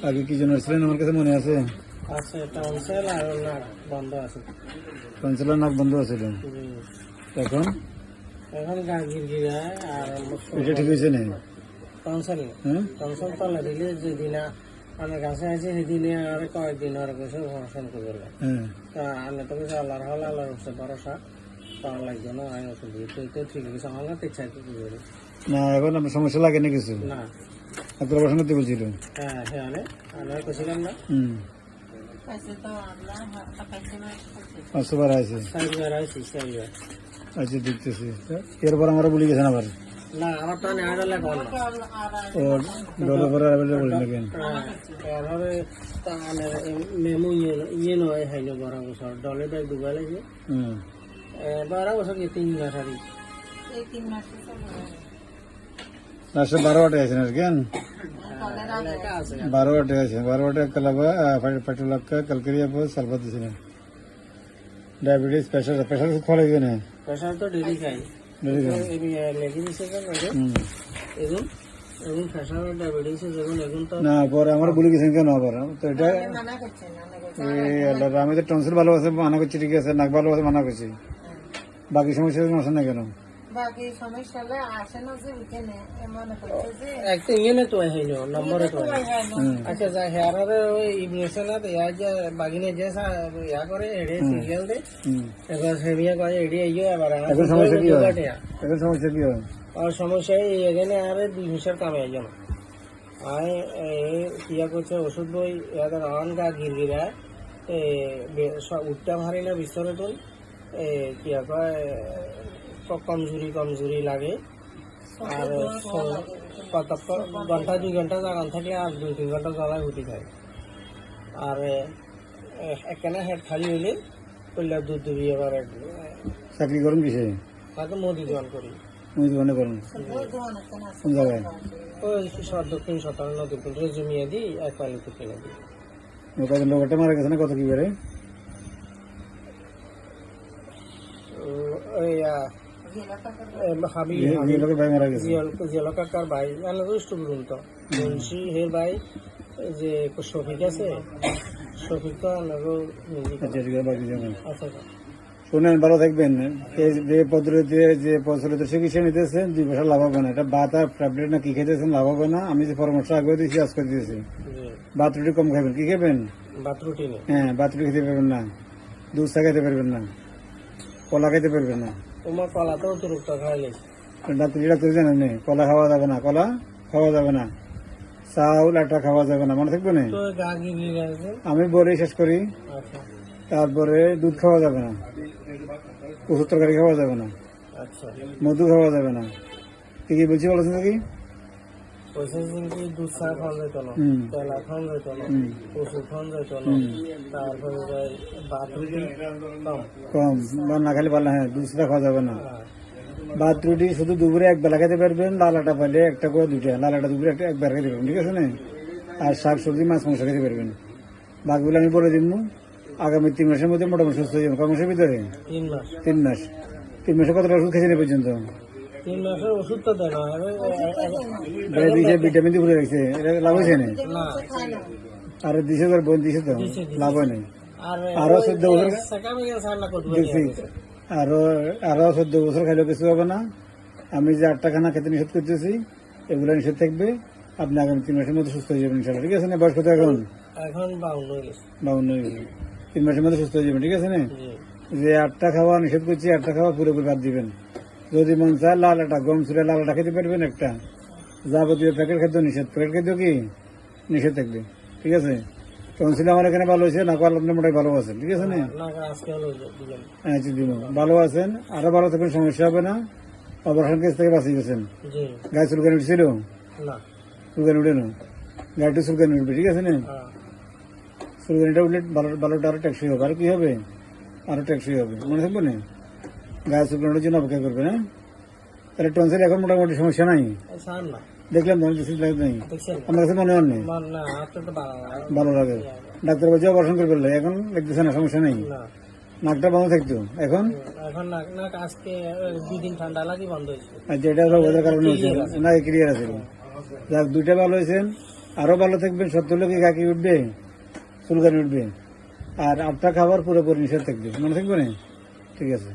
আগে কি জন্য ছিলেন আমার কাছে মনে আছে? আছে টনসিল আর নাক বন্ধ আছে। টনসিলের নাক বন্ধ আছিল, এখন এখন গা গিরগিরায় আর এটা ঠিক হয়েছে না? টনসিল হ্যাঁ, টনসিল তলে দিলে যেদিন আমার কাছে আছে সেদিনে আর কয়েকদিন আর কিছু ফোন করবে। হ্যাঁ। তা আমি তো কিছু আল্লাহর হল আল্লাহর হচ্ছে ভরসা পাওয়ার লাগবে না। আমি ওষুধ দিই তো ঠিক আছে, আমার কাছে ইচ্ছা কি করি না এখন আপনার সমস্যা লাগে না কিছু? না। আপনার অপারেশন করতে বলছিল? হ্যাঁ হ্যাঁ আমি কইছিলাম না। হুম, 500 বার আছে। সাইবার আইসি সাইবার আচ্ছা দেখতেছি। এরপর আমরা বলি গেছেন আবার না আমার তো নেওয়া গেলে কল ও ডলার পরে অ্যাভেলেবল বলি নাকি? এভাবে মেমু ইয়ে নয় হাইলো 12 বছর ডলে ব্যাগ ডুবাই লাগে। হুম, 12 বছর কি 3 মাস আর লাস্টে 12 আছে না কেন? লেখা আছে 12 আছে। 12 कलावा पेट्रोलक्का कलकरिया पर सल्फा दिसिने डायबिटीज प्रेशर प्रेशर खोले गए ना প্রেসার তো ডেলি খাই डेली का লেগে দিছে কেন এগুন এগুন প্রেসার ডায়াবেটিস এগুন এগুন তো না পরে আমার বলি গেছেন কেন আবার? তো এটা এই আল্লাহ আমি তো টনসিল ভালো আছে মানা করছি, ঠিক আছে, নাক ভালো আছে মানা করছি, বাকি সমস্যা না কেন? বাকি সমস্যা হলে আসে না যে উঠেনে মনে করছে যে একটা ইয়ে তো হাইলো নম্বরে তো হুম, আচ্ছা যা হেয়ারে ওই ইবনেশন না ইয়া যে বাগিনে যে ইয়া করে এডে সিরিয়াল দে হুম। এবার সেমিয়া করে এডে ইয়ে আবার এখন সমস্যা কি হয়? এখন সমস্যা কি হয়? আর সমস্যা এই এখানে আর 2 মাসের কামে আইজন আই কিয়া করছে ওষুধ বই ইয়াদের আন গা গিরগিরা উঠতে ভারি না বিস্তরে তো কিয়া কয় কমজুরি লাগে আর কত ঘন্টা 2 ঘন্টা জাগান থাকলে আর 2-3 ঘন্টা জ্বালায় উঠি যায় আর একখানে হেড খালি হইলে কইলা দুধ দুবি এবার চাকরি করুন কিসে? হয়তো মোদি দোয়ান করি মুই দোকানে করুন কোন জায়গায়? ওই দক্ষিণ সতান্ন নদীর রেজুমিয়ে দিই এক পালিতে কিনে দিই। কত লোকটা মারা গেছে না কত কি বেড়ে? ওই হাবি লোকের ভাই মারা গেছে। জিয়াল কাকার ভাই মানে রুষ্ট বলুন তো মুন্সি হের ভাই যে শফিক আছে শফিক তো আচ্ছা ঠিক আছে, বাকি যাবেন। আচ্ছা শুনেন, ভালো থাকবেন। এই যে প্রচলিত চিকিৎসা নিতেছেন 2 পয়সা লাভ হবে না। এটা ভাত আর ট্যাবলেট না কি খেতেছেন লাভ হবে না। আমি যে পরামর্শ আগে দিয়েছি আজকে দিয়েছি, ভাত রুটি কম খাবেন। কি খাবেন? ভাত রুটি নেই। হ্যাঁ, ভাত রুটি খেতে পারবেন না, দুধ চা খেতে পারবেন না, কলা খেতে পারবেন না। তোমার কলা তো অতিরিক্ত খাইলে ডাক্তার জানেন না কলা খাওয়া যাবে না, কলা খাওয়া যাবে না, চাউল আটা খাওয়া যাবে না, মনে থাকবে না। তো গা গিয়ে গেছে। আমি বলে শেষ করি। আচ্ছা তারপরে দুধ খাওয়া যাবে না, ওষুধ তরকারি খাওয়া যাবে না, আচ্ছা মধু খাওয়া যাবে না। কি কি বলছি বলেছেন নাকি? পয়সা কি দুধ চা খাওয়া যেত না, হুম। কলা খাওয়া যেত না, হুম। ওষুধ খাওয়া যেত না, তারপরে ভাত রুটি কম। কম বা না খালি ভালো। হ্যাঁ, দুধ চা খাওয়া যাবে না। ভাত রুটি শুধু দুপুরে 1 বেলা খেতে পারবেন, লাল আটা পাইলে 1টা করে 2টা, লাল আটা দুপুরে 1বার খেতে পারবেন, ঠিক আছে না? আর শাক সবজি মাছ মাংস খেতে পারবেন। বাকিগুলো আমি বলে দিব। আগামী 3 মাসের মধ্যে মোটামুটি সুস্থ হয়ে যাবেন। কয় মাসের ভিতরে? 3 মাস। 3 মাস। 3 মাসে কতটা ওষুধ খেয়েছেন এ পর্যন্ত? 3 মাসের ওষুধ তো দেয় না দিছে ভিটামিন দিয়ে ভরে রাখছে, এটা লাভ হয়েছে না? না আর দিছে তোর বোন দিছে তো লাভ হয় নাই। আর আরো 14 বছর সেকামে গেছে না করতে দেখছি, আরো 14 বছর খাইলেও কিছু হবে না। আমি যে 8টা খানা খেতে নিষেধ করতেছি এগুলো নিষেধ থাকবে। আপনি আগামী 3 মাসের মধ্যে সুস্থ হয়ে যাবেন ইনশাল্লাহ, ঠিক আছে না? বয়স কত এখন? এখন 52 হয়ে গেছে। 52 হয়ে গেছে। 3 মাসের মধ্যে সুস্থ হয়ে যাবেন, ঠিক আছে না? জি যে 8টা খাওয়া নিষেধ করছি, 8টা খাওয়া পুরোপুরি বাদ দিবেন। যদি মন চায় লাল আটা, গম চুরে লাল আটা খেতে পারবেন একটা। যাবতীয় প্যাকেট খাদ্য নিষেধ, প্যাকেট খাদ্য কি নিষেধ থাকবে, ঠিক আছে? টনসিল আমার এখানে ভালো হয়েছে, নাক আপনার মোটাই ভালো আছেন, ঠিক আছে না? না আজকে হলো দিলাম। হ্যাঁ দিন ভালো আছেন, আরো ভালো থাকবেন, সমস্যা হবে না। অপারেশন কেস থেকে বাঁচিয়ে গেছেন। জি গায়ে চুলকানি উঠছিল? না চুলকানি উঠে না, গাড়িটা চুলকানি উঠবে, ঠিক আছে না? চুলকানিটা উঠলে ভালোটা আরো টেকসই হবে। আর কি হবে? আরো টেকসই হবে, মনে থাকবে না? গায়ে চুলকানির জন্য অপেক্ষা করবে না। তাহলে টনসিল এখন মোটামুটি সমস্যা নাই। স্যার না দেখলাম তো বেশি লাগে নাই, দেখছেন আমার কাছে মনে হয় নেই। না হাতটা তো ভালো লাগে, ডাক্তার বলছে অপারেশন করে ফেললে, এখন দেখতেছে না, সমস্যা নেই। না নাকটা বন্ধ থাকতো, এখন এখন না আজকে 2 দিন ঠান্ডা লাগি বন্ধ হয়েছে। যেটা ওদের কারণে হয়েছে না, ক্লিয়ার আছে। যাক 2টা ভালো হয়েছেন, আরো ভালো থাকবেন, সত্য লোকে কাকি উঠবে, চুলকানি উঠবে, আর আপনার খাবার পুরোপুরি নিষেধ থাকবে, মনে থাকবে না? ঠিক আছে।